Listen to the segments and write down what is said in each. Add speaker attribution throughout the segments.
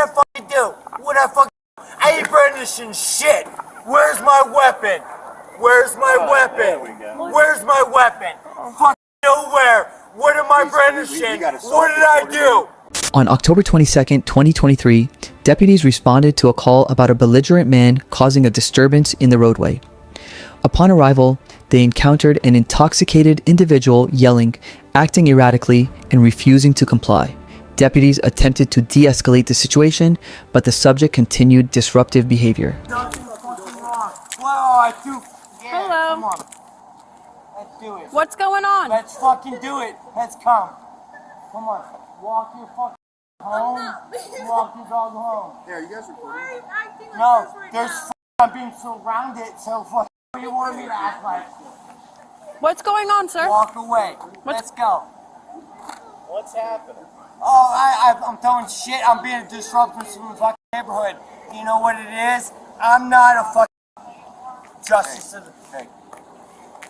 Speaker 1: I fucking do? What'd I fucking do? I ain't brandishing shit. Where's my weapon? Where's my weapon? Where's my weapon? Fucking nowhere. What am I brandishing? What did I do?
Speaker 2: On October 22nd, 2023, deputies responded to a call about a belligerent man causing a disturbance in the roadway. Upon arrival, they encountered an intoxicated individual yelling, acting erratically, and refusing to comply. Deputies attempted to de-escalate the situation, but the subject continued disruptive behavior.
Speaker 1: Hello. Come on. Let's do it.
Speaker 3: What's going on?
Speaker 1: Let's fucking do it. Let's come. Come on. Walk your fucking home. Walk your dog home.
Speaker 4: Yeah, you guys recording?
Speaker 1: No, there's I'm being surrounded, so what do you want me to act like?
Speaker 3: What's going on, sir?
Speaker 1: Walk away. Let's go.
Speaker 4: What's happening?
Speaker 1: Oh, I'm throwing shit. I'm being a disruptor to the fucking neighborhood. You know what it is? I'm not a fucking justice of the... Hey.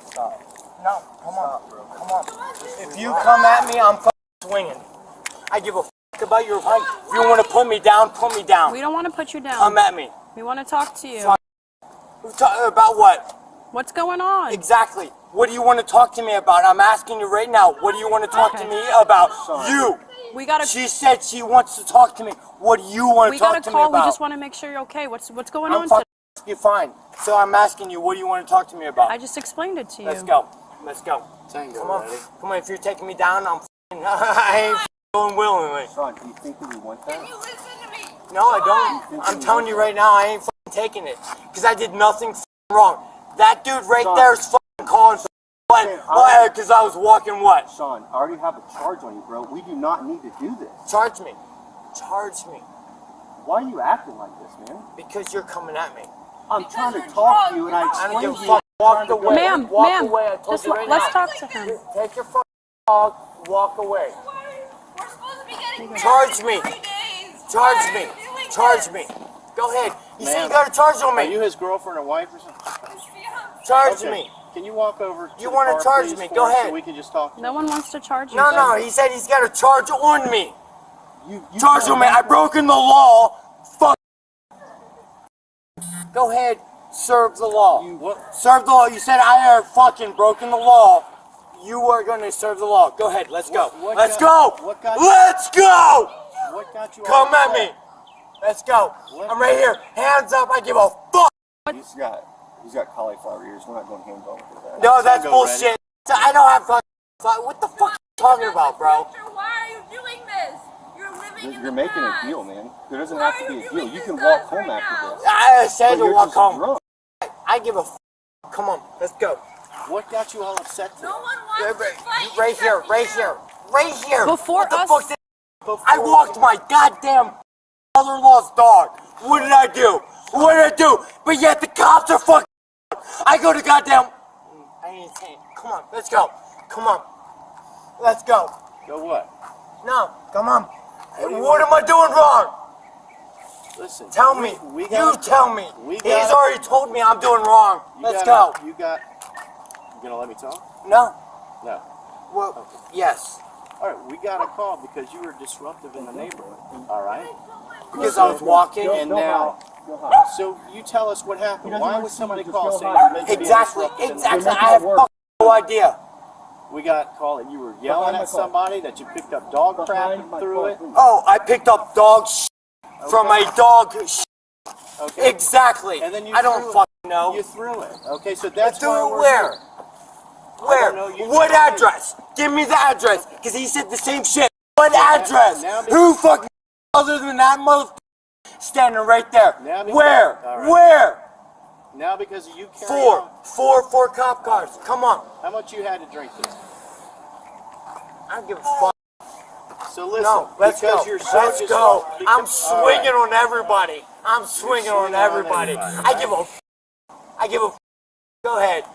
Speaker 1: Stop. No, come on. Come on. If you come at me, I'm fucking swinging. I give a fuck about your fight. If you want to put me down, put me down.
Speaker 3: We don't want to put you down.
Speaker 1: Come at me.
Speaker 3: We want to talk to you.
Speaker 1: About what?
Speaker 3: What's going on?
Speaker 1: Exactly. What do you want to talk to me about? I'm asking you right now. What do you want to talk to me about? You.
Speaker 3: We gotta.
Speaker 1: She said she wants to talk to me. What do you want to talk to me about?
Speaker 3: We just want to make sure you're okay. What's going on?
Speaker 1: You're fine. So I'm asking you. What do you want to talk to me about?
Speaker 3: I just explained it to you.
Speaker 1: Let's go. Let's go.
Speaker 4: Tango,
Speaker 1: Come on.
Speaker 4: ready?
Speaker 1: Come on. If you're taking me down, I ain't going willingly.
Speaker 4: Sean, do you think that we want that?
Speaker 5: Can you listen to me?
Speaker 1: No, I don't. I'm telling you right now, I ain't taking it because I did nothing wrong. That dude right there is calling. Why? Because I was walking what?
Speaker 4: Sean, I already have a charge on you, bro. We do not need to do this.
Speaker 1: Charge me. Charge me.
Speaker 4: Why are you acting like this, man?
Speaker 1: Because you're coming at me.
Speaker 4: I'm trying to talk to you, and I
Speaker 1: I don't give
Speaker 4: explained
Speaker 1: a
Speaker 4: to you.
Speaker 1: fuck. Walk away.
Speaker 3: Ma'am,
Speaker 1: Walk
Speaker 3: ma'am,
Speaker 1: away. I told
Speaker 3: just
Speaker 1: you right
Speaker 3: let's
Speaker 1: now.
Speaker 3: talk to him.
Speaker 1: Take your fucking dog. Walk away.
Speaker 5: We're supposed to be getting married
Speaker 1: Charge
Speaker 5: in
Speaker 1: me.
Speaker 5: 3 days.
Speaker 1: Charge
Speaker 5: Why
Speaker 1: me.
Speaker 5: are you doing
Speaker 1: Charge
Speaker 5: this?
Speaker 1: me. Go ahead. You say
Speaker 4: Ma'am,
Speaker 1: you got a charge on
Speaker 4: Are
Speaker 1: me.
Speaker 4: you his girlfriend or wife or something?
Speaker 1: Charge
Speaker 4: Okay.
Speaker 1: me.
Speaker 4: Can you walk over to
Speaker 1: You
Speaker 4: the
Speaker 1: wanna
Speaker 4: car,
Speaker 1: charge
Speaker 4: please,
Speaker 1: me?
Speaker 4: for
Speaker 1: Go
Speaker 4: us
Speaker 1: ahead.
Speaker 4: So we can just talk.
Speaker 3: No one wants to charge you.
Speaker 1: No,
Speaker 3: sir.
Speaker 1: no. He said he's got a charge on me.
Speaker 4: You
Speaker 1: Charge on me. I broken the law. Fuck. Go ahead. Serve the law.
Speaker 4: What?
Speaker 1: Serve the law. You said I have fucking broken the law. You are going to serve the law. Go ahead. Let's go.
Speaker 4: What
Speaker 1: Let's
Speaker 4: got-
Speaker 1: go.
Speaker 4: what got-
Speaker 1: Let's go.
Speaker 4: What got you?
Speaker 1: Come
Speaker 4: all
Speaker 1: at
Speaker 4: upset?
Speaker 1: me. Let's go.
Speaker 4: What?
Speaker 1: I'm right here. Hands up. I give a fuck.
Speaker 4: He's got cauliflower ears. We're not going hands-on with that.
Speaker 1: No, that's
Speaker 4: Tango,
Speaker 1: bullshit. I don't have fucking. What the fuck are you talking about, bro?
Speaker 5: Why are you doing this? You're living in
Speaker 4: You're
Speaker 5: the
Speaker 4: making a
Speaker 5: past.
Speaker 4: deal, man. There doesn't
Speaker 5: Why
Speaker 4: have
Speaker 5: are
Speaker 4: to be
Speaker 5: you
Speaker 4: a deal.
Speaker 5: doing
Speaker 4: You
Speaker 5: this
Speaker 4: can
Speaker 5: to
Speaker 4: walk
Speaker 5: us
Speaker 4: home
Speaker 5: right
Speaker 4: after
Speaker 5: now?
Speaker 4: this.
Speaker 1: I said
Speaker 4: But
Speaker 1: to
Speaker 4: you're
Speaker 1: walk
Speaker 4: just
Speaker 1: home.
Speaker 4: drunk.
Speaker 1: I give a fuck. Come on. Let's go.
Speaker 4: What got you all upset today?
Speaker 5: No one wants to fight
Speaker 1: Right here.
Speaker 5: except
Speaker 1: Right
Speaker 5: you.
Speaker 1: here. Right here.
Speaker 3: Before
Speaker 1: What the
Speaker 3: us-
Speaker 1: fuck did I walked my goddamn mother-in-law's dog. What did I do? What did I do? But yet the cops are fucking. I go to goddamn. I ain't saying. Come on. Let's go. Come on. Let's go.
Speaker 4: Go what?
Speaker 1: No. Come on.
Speaker 4: do you
Speaker 1: What
Speaker 4: want?
Speaker 1: am I doing wrong?
Speaker 4: Listen.
Speaker 1: Tell me.
Speaker 4: We
Speaker 1: You
Speaker 4: got.
Speaker 1: tell me.
Speaker 4: we
Speaker 1: He's
Speaker 4: gotta-
Speaker 1: already told me I'm doing wrong. Let's go.
Speaker 4: You got. You gonna let me talk?
Speaker 1: No.
Speaker 4: No.
Speaker 1: Well, yes.
Speaker 4: All right. We got a call because you were disruptive in the neighborhood. All right.
Speaker 1: Because I was walking.
Speaker 4: And now.
Speaker 6: Go hide.
Speaker 4: So you tell us what happened.
Speaker 6: doesn't
Speaker 4: Why
Speaker 6: want
Speaker 4: would
Speaker 6: to
Speaker 4: somebody
Speaker 6: see you,
Speaker 4: call
Speaker 6: just
Speaker 4: saying
Speaker 6: go
Speaker 4: you're
Speaker 6: hide.
Speaker 4: making
Speaker 1: Exactly.
Speaker 4: disruptive in the
Speaker 1: Exactly.
Speaker 6: making
Speaker 1: I have
Speaker 6: it work.
Speaker 1: fucking no idea.
Speaker 4: We got a call that you were yelling
Speaker 6: Behind my
Speaker 4: at
Speaker 6: car.
Speaker 4: somebody, that you picked up dog crap
Speaker 6: Behind
Speaker 4: and
Speaker 6: my
Speaker 4: threw
Speaker 6: car,
Speaker 4: it.
Speaker 6: please.
Speaker 1: Oh, I picked up dog from
Speaker 4: Okay.
Speaker 1: a dog
Speaker 4: Okay.
Speaker 1: Exactly.
Speaker 4: And then you
Speaker 1: I don't
Speaker 4: threw it.
Speaker 1: fucking know.
Speaker 4: You threw it. Okay, so that's
Speaker 1: Do
Speaker 4: why
Speaker 1: it
Speaker 4: we're
Speaker 1: where?
Speaker 4: here.
Speaker 1: Where?
Speaker 4: I don't know, you
Speaker 1: What
Speaker 4: tell me.
Speaker 1: address? Give me the address. Because he said the same shit. What address?
Speaker 4: now be-
Speaker 1: Who fucking other than that motherfucker standing right there?
Speaker 4: Now be-
Speaker 1: Where?
Speaker 4: All right.
Speaker 1: Where?
Speaker 4: Now because you carry on,
Speaker 1: Four cop cars. Come on.
Speaker 4: how much you had to drink this?
Speaker 1: I don't give a fuck.
Speaker 4: So listen,
Speaker 1: No, let's
Speaker 4: because
Speaker 1: go.
Speaker 4: you're so
Speaker 1: Let's go.
Speaker 4: disruptive-
Speaker 1: I'm
Speaker 4: because- all
Speaker 1: swinging
Speaker 4: right.
Speaker 1: on everybody. I'm swinging on
Speaker 4: swinging on
Speaker 1: everybody.
Speaker 4: everybody,
Speaker 1: I give a. I give a. Go ahead.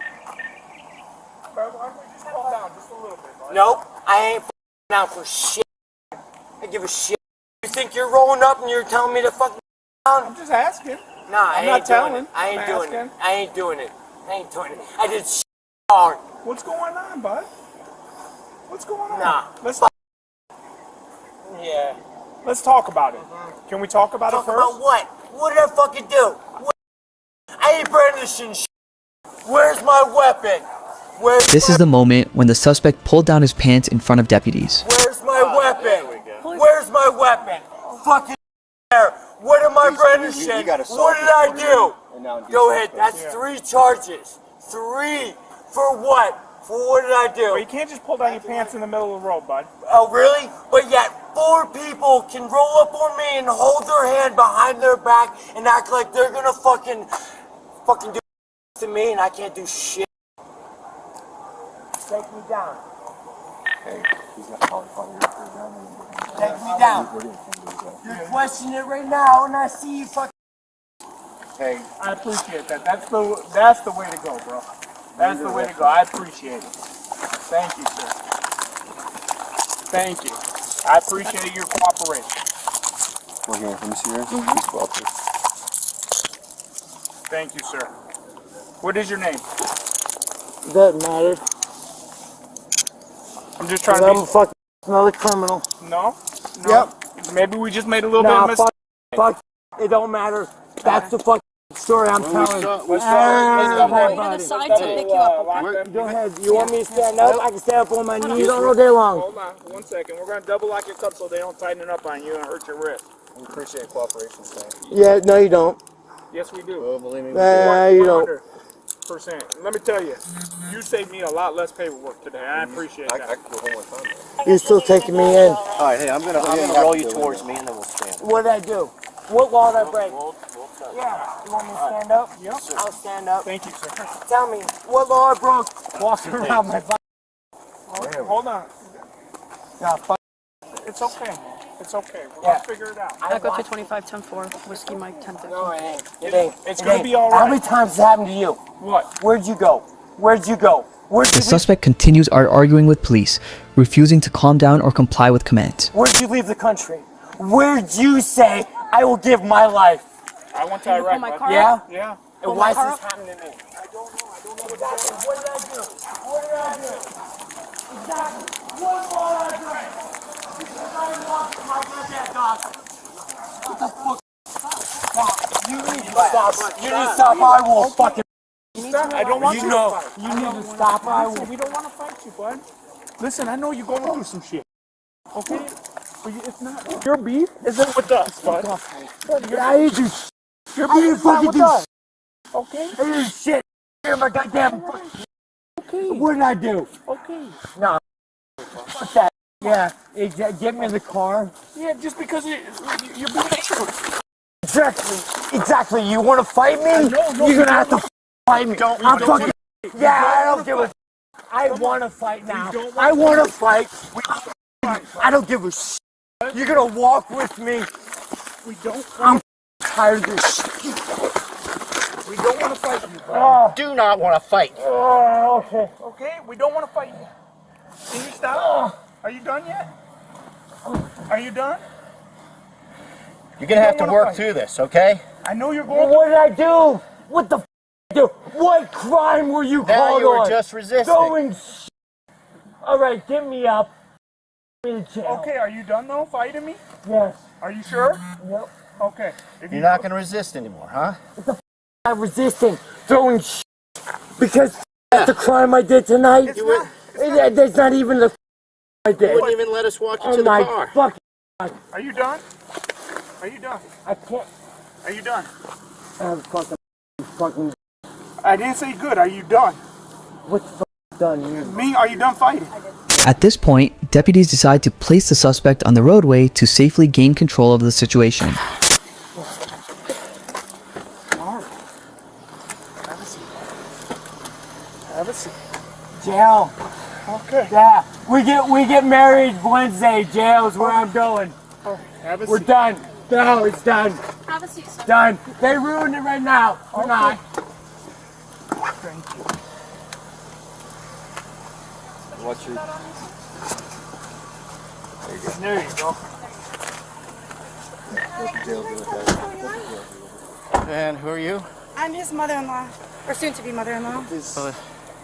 Speaker 1: Nope, I ain't down for shit. I give a shit. You think you're rolling up and you're telling me to fucking down?
Speaker 7: I'm just asking.
Speaker 1: Nah, I
Speaker 7: I'm
Speaker 1: ain't
Speaker 7: not
Speaker 1: doing
Speaker 7: telling.
Speaker 1: it. I ain't
Speaker 7: I'm
Speaker 1: doing it.
Speaker 7: asking.
Speaker 1: I ain't doing it. I ain't doing it. I did shit hard.
Speaker 7: What's going on, bud? What's going on?
Speaker 1: Nah.
Speaker 7: Let's
Speaker 1: Yeah.
Speaker 6: Let's talk about it. Can we talk about
Speaker 1: Talk
Speaker 6: it first?
Speaker 1: about what? What did I fucking do? What? I ain't brandishing shit. Where's my weapon? Where's
Speaker 2: This
Speaker 1: my,
Speaker 2: is the moment when the suspect pulled down his pants in front of deputies.
Speaker 1: Where's my weapon? Where's my weapon? Fucking there. What am I brandishing? What did I do? Go ahead. That's 3 charges. 3 for what? For what did I do?
Speaker 6: Well, you can't just pull down your pants in the middle of the road, bud.
Speaker 1: Oh, really? But yet 4 people can roll up on me and hold their hand behind their back and act like they're gonna fucking do to me, and I can't do shit. Take me down.
Speaker 7: Hey, he's not calling you.
Speaker 1: Take me down. You're questioning it right now, and I see you fucking.
Speaker 6: Hey, I appreciate that. That's the way to go, bro. That's the way to go. I appreciate it. Thank you, sir. Thank you. I appreciate your cooperation.
Speaker 7: Well, here, let me see yours. Please cooperate.
Speaker 6: Thank you, sir. What is your name?
Speaker 1: Doesn't matter.
Speaker 6: I'm just trying
Speaker 1: I'm
Speaker 6: to
Speaker 1: a fucking another criminal.
Speaker 6: be... No?
Speaker 1: Yep.
Speaker 6: Maybe we just made a little bit of a mistake.
Speaker 1: Fuck. It don't matter. That's the fucking story I'm telling.
Speaker 6: Let's
Speaker 3: I'm gonna decide to pick you up, okay?
Speaker 1: Go ahead. You want me to stand up? I can stand up on my knees all day long.
Speaker 6: Hold on 1 second. We're going to double lock your cup so they don't tighten it up on you and hurt your wrist.
Speaker 7: We appreciate cooperation, sir.
Speaker 1: Yeah, no, you don't.
Speaker 6: Yes, we do.
Speaker 7: Oh, believe me.
Speaker 1: You don't.
Speaker 6: 100%. Let me tell you, you saved me a lot less paperwork today. I appreciate
Speaker 7: I
Speaker 6: that.
Speaker 7: can go home with time.
Speaker 1: You're still taking me in.
Speaker 4: All right, hey, I'm gonna roll you towards me and then we'll stand.
Speaker 1: What did I do? What law did I break? Yeah. You want me to stand up?
Speaker 6: Yep.
Speaker 1: I'll stand up.
Speaker 6: Thank you, sir.
Speaker 1: Tell me, what law I broke? Walking around my body.
Speaker 6: Hold on.
Speaker 1: Yeah, fuck.
Speaker 6: It's okay. It's okay. We're
Speaker 1: Yeah.
Speaker 6: going to figure it out.
Speaker 3: Echo 225-10-4, Whiskey Mike 1050.
Speaker 1: No, it ain't. It ain't.
Speaker 6: It's
Speaker 1: It
Speaker 6: gonna
Speaker 1: ain't.
Speaker 6: be all
Speaker 1: How
Speaker 6: right.
Speaker 1: many times has it happened to you?
Speaker 6: What?
Speaker 1: Where'd you go? Where'd you go? Where'd
Speaker 2: The
Speaker 1: you
Speaker 2: suspect continues arguing with police, refusing to calm down or comply with commands.
Speaker 1: Where'd you leave the country? Where'd you say, I will give my life?
Speaker 6: I went to
Speaker 3: Can you pull
Speaker 6: Iraq,
Speaker 3: my
Speaker 6: bud.
Speaker 3: car
Speaker 1: Yeah?
Speaker 3: up?
Speaker 6: Yeah.
Speaker 1: And
Speaker 3: my
Speaker 1: why is
Speaker 3: car
Speaker 1: this
Speaker 3: up?
Speaker 1: happening to me? I don't know exactly. What did I do? What did I do? Exactly. What law did I break? Because I lost my goddamn dog. What the fuck? Stop. You need to stop. You need to stop. I will fucking.
Speaker 6: Stop. I don't want
Speaker 1: You
Speaker 6: you
Speaker 1: know.
Speaker 6: to fight.
Speaker 1: You need to stop. I will.
Speaker 6: Listen, we don't want to fight you, bud. Listen, I know you're going through some shit. Okay? But it's not. Your beef isn't with us, bud.
Speaker 1: I ain't do shit.
Speaker 6: Your
Speaker 1: I
Speaker 6: beef
Speaker 1: ain't
Speaker 6: is not
Speaker 1: fucking
Speaker 6: with
Speaker 1: do
Speaker 6: us.
Speaker 1: shit.
Speaker 6: Okay?
Speaker 1: I ain't do shit. Hear my goddamn.
Speaker 6: Okay.
Speaker 1: What did I do?
Speaker 6: Okay.
Speaker 1: No. Fuck that. Yeah. Get me in the car.
Speaker 6: Yeah, just because you're being a truth.
Speaker 1: Exactly. Exactly. You want to fight me?
Speaker 6: No,
Speaker 1: You're gonna have to fight me. I'm
Speaker 6: don't.
Speaker 1: fucking. Yeah, I don't give a. I want to fight now.
Speaker 6: don't
Speaker 1: I want to fight. I don't give a shit. You're gonna walk with me.
Speaker 6: We don't.
Speaker 1: I'm tired of this shit.
Speaker 6: We don't want to fight you, bud.
Speaker 4: Do not want to fight.
Speaker 1: Oh, okay.
Speaker 6: Okay? We don't want to fight you. Can you stop? Are you done yet? Are you done?
Speaker 4: You're gonna have to
Speaker 6: wanna
Speaker 4: work
Speaker 6: fight.
Speaker 4: through this, okay?
Speaker 6: I know you're
Speaker 1: Well,
Speaker 6: going
Speaker 1: what did I do? What the f do? What crime were you
Speaker 4: Now
Speaker 1: called
Speaker 4: you were
Speaker 1: on?
Speaker 4: just resisting.
Speaker 1: Throwing shit. All right, get me up. Get me to jail.
Speaker 6: Okay, are you done though, fighting me?
Speaker 1: Yes.
Speaker 6: Are you sure?
Speaker 1: Yep.
Speaker 6: Okay. If
Speaker 4: You're not gonna resist anymore, huh?
Speaker 1: I'm resisting throwing shit because that's the crime I did tonight. That's not even the I
Speaker 4: You
Speaker 1: did.
Speaker 4: wouldn't even let us walk you
Speaker 1: Oh
Speaker 4: to the
Speaker 1: my
Speaker 4: car.
Speaker 1: fucking!
Speaker 6: Are you done? Are you done?
Speaker 1: I can't.
Speaker 6: Are you done?
Speaker 1: I'm fucking.
Speaker 6: I didn't say good. Are you done?
Speaker 1: What the fuck done here?
Speaker 6: Me, are you done fighting?
Speaker 2: At this point, deputies decide to place the suspect on the roadway to safely gain control of the situation.
Speaker 6: Have a seat.
Speaker 1: Jail.
Speaker 6: Okay.
Speaker 1: Yeah. We get married Wednesday. Jail's where I'm going.
Speaker 6: Have a
Speaker 1: We're
Speaker 6: seat.
Speaker 1: done. No, it's done.
Speaker 5: Have a seat, sir.
Speaker 1: Done. They ruined it right now. We're not.
Speaker 6: Thank you.
Speaker 7: What's your...
Speaker 6: There you go.
Speaker 4: And who are you?
Speaker 8: I'm his mother-in-law, or soon-to-be mother-in-law.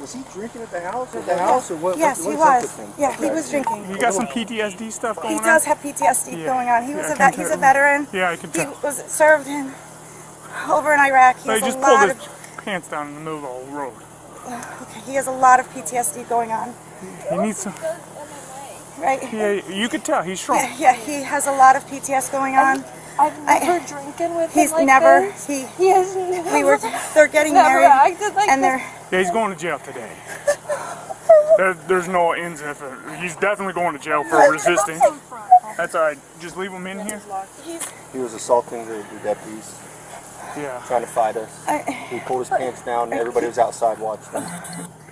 Speaker 7: Was he drinking at the house? At the house or what?
Speaker 8: Yes,
Speaker 7: what
Speaker 8: he
Speaker 7: is up
Speaker 8: was.
Speaker 7: with him?
Speaker 8: Yeah, he was drinking.
Speaker 6: You got some PTSD stuff going
Speaker 8: He
Speaker 6: on?
Speaker 8: does have PTSD
Speaker 6: Yeah.
Speaker 8: going on. He was
Speaker 6: Yeah, I can
Speaker 8: he's a
Speaker 6: tell.
Speaker 8: veteran.
Speaker 6: Yeah, I can
Speaker 8: He
Speaker 6: tell.
Speaker 8: was served in over in Iraq. He
Speaker 6: So he
Speaker 8: has
Speaker 6: just
Speaker 8: a
Speaker 6: pulled
Speaker 8: lot
Speaker 6: his
Speaker 8: of
Speaker 6: pants down in the middle of the road.
Speaker 8: he has a lot of PTSD going on.
Speaker 6: He needs some.
Speaker 8: Right?
Speaker 6: Yeah, you could tell he's strong.
Speaker 8: Yeah, he has a lot of PTS going on.
Speaker 9: I've never drinking with
Speaker 8: He's
Speaker 9: him like
Speaker 8: never
Speaker 9: this.
Speaker 8: he
Speaker 9: He has never,
Speaker 8: they're getting
Speaker 9: never
Speaker 8: married
Speaker 9: acted like
Speaker 8: and
Speaker 9: this.
Speaker 8: they're
Speaker 6: Yeah, he's going to jail today. There's no ends if it. He's definitely going to jail for resisting. That's all right. Just leave him in here.
Speaker 7: He was assaulting the deputies,
Speaker 6: Yeah.
Speaker 7: trying to fight us. He pulled his pants down and everybody was outside watching him.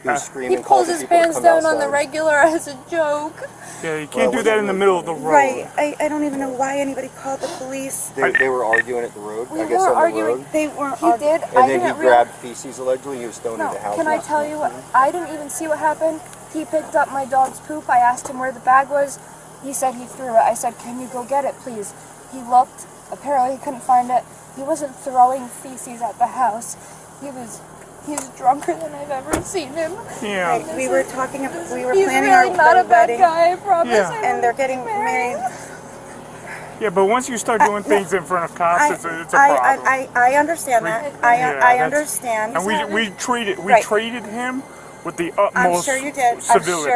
Speaker 7: He was
Speaker 9: He
Speaker 7: screaming,
Speaker 9: pulls
Speaker 7: calling
Speaker 9: his
Speaker 7: people to
Speaker 9: pants
Speaker 7: come
Speaker 9: down on the
Speaker 7: outside.
Speaker 9: regular as a joke.
Speaker 6: Yeah, you can't do that in the middle of the road.
Speaker 8: right. I don't even know why anybody called the police.
Speaker 7: They were arguing at the road,
Speaker 9: We
Speaker 7: I guess
Speaker 9: were
Speaker 7: on the
Speaker 9: arguing.
Speaker 7: road.
Speaker 8: They weren't
Speaker 9: He did.
Speaker 7: And
Speaker 9: I
Speaker 7: then he
Speaker 9: didn't
Speaker 7: grabbed feces allegedly. He was throwing it
Speaker 9: No,
Speaker 7: at the house.
Speaker 9: can I tell you what? I didn't even see what happened. He picked up my dog's poop. I asked him where the bag was. He said he threw it. I said, can you go get it, please? He looked. Apparently he couldn't find it. He wasn't throwing feces at the house. He's drunker than I've ever seen him.
Speaker 6: Yeah.
Speaker 8: Right. We were talking we were
Speaker 9: He's
Speaker 8: planning
Speaker 9: really not
Speaker 8: our
Speaker 9: a bad
Speaker 8: wedding
Speaker 9: guy, I promise.
Speaker 6: Yeah.
Speaker 8: and they're getting married.
Speaker 6: Yeah, but once you start doing things in front of cops, it's a problem.
Speaker 8: I understand that. I
Speaker 6: that's-
Speaker 8: understand.
Speaker 6: And we treated
Speaker 8: Right.
Speaker 6: him with the
Speaker 8: I'm
Speaker 6: utmost
Speaker 8: sure you did.
Speaker 6: civility.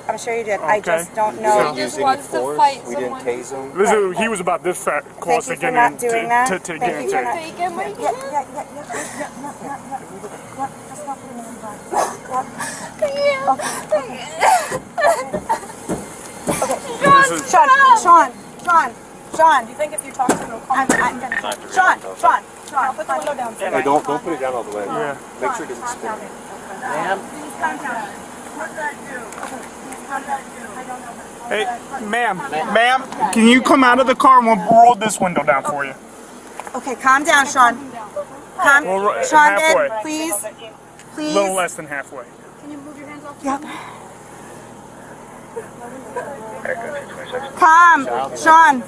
Speaker 8: I'm sure you did. I
Speaker 6: Okay.
Speaker 8: just don't
Speaker 7: We
Speaker 8: know.
Speaker 7: didn't
Speaker 9: He
Speaker 7: use
Speaker 9: just
Speaker 7: any
Speaker 9: wants to
Speaker 7: force.
Speaker 9: fight
Speaker 7: We didn't
Speaker 9: someone.
Speaker 7: tase him.
Speaker 6: Listen, he was about this fat close
Speaker 8: Thank
Speaker 6: to
Speaker 8: you for
Speaker 6: getting
Speaker 8: not doing that.
Speaker 6: to
Speaker 8: Thank
Speaker 6: getting
Speaker 8: you for not.
Speaker 9: Take him.
Speaker 8: Yeah. Just not putting it in Sean.
Speaker 3: You think if you talk to him, he'll come?
Speaker 8: I'm gonna. Sean.
Speaker 3: Put the window down.
Speaker 7: Hey, don't put it down all the way.
Speaker 6: Yeah.
Speaker 7: Make sure it doesn't spin.
Speaker 6: Hey, ma'am, can you come out of the car and we'll roll this window down for you?
Speaker 8: Okay, calm down, Sean.
Speaker 6: Well,
Speaker 8: Sean,
Speaker 6: halfway.
Speaker 8: then, please.
Speaker 6: A little less than halfway.
Speaker 8: Yep. Calm, Sean.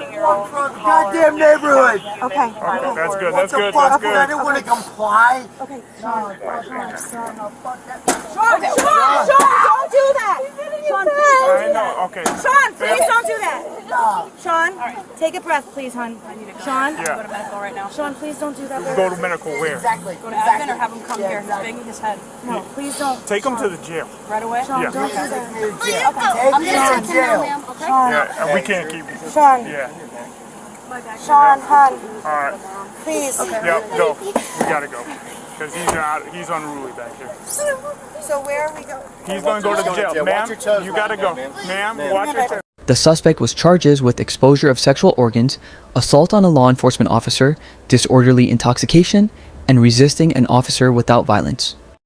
Speaker 1: Goddamn neighborhood.
Speaker 8: Okay.
Speaker 6: That's good. That's good.
Speaker 1: Fuck,
Speaker 6: That's
Speaker 1: I
Speaker 6: good.
Speaker 1: didn't want to comply.
Speaker 8: Okay, Sean, don't do that. Sean,
Speaker 6: I know. Okay.
Speaker 8: Sean, please don't do that. Sean, take a breath, please, hon. Sean,
Speaker 3: Go to
Speaker 6: Yeah.
Speaker 3: medical right now.
Speaker 8: Sean, please don't do that.
Speaker 6: Go to medical where?
Speaker 1: Exactly.
Speaker 3: Go to admin or have him come here. He's banging his head.
Speaker 8: No, please don't.
Speaker 6: Take him to the jail.
Speaker 3: Right away?
Speaker 8: Sean,
Speaker 6: Yeah.
Speaker 8: don't do that.
Speaker 1: Take me to jail.
Speaker 6: Yeah, and we can't keep him.
Speaker 8: Sean,
Speaker 6: Yeah.
Speaker 8: Sean, hon,
Speaker 6: All right.
Speaker 8: please.
Speaker 6: Yep. Go. We gotta go. Because he's unruly back here.
Speaker 8: So where are we going?
Speaker 6: He's gonna go to the jail. Ma'am,
Speaker 7: Watch your toes
Speaker 6: you
Speaker 7: right
Speaker 6: gotta
Speaker 7: now,
Speaker 6: go.
Speaker 7: ma'am.
Speaker 6: Ma'am,
Speaker 7: Ma'am.
Speaker 6: watch your toes.
Speaker 2: The suspect was charged with exposure of sexual organs, assault on a law enforcement officer, disorderly intoxication, and resisting an officer without violence.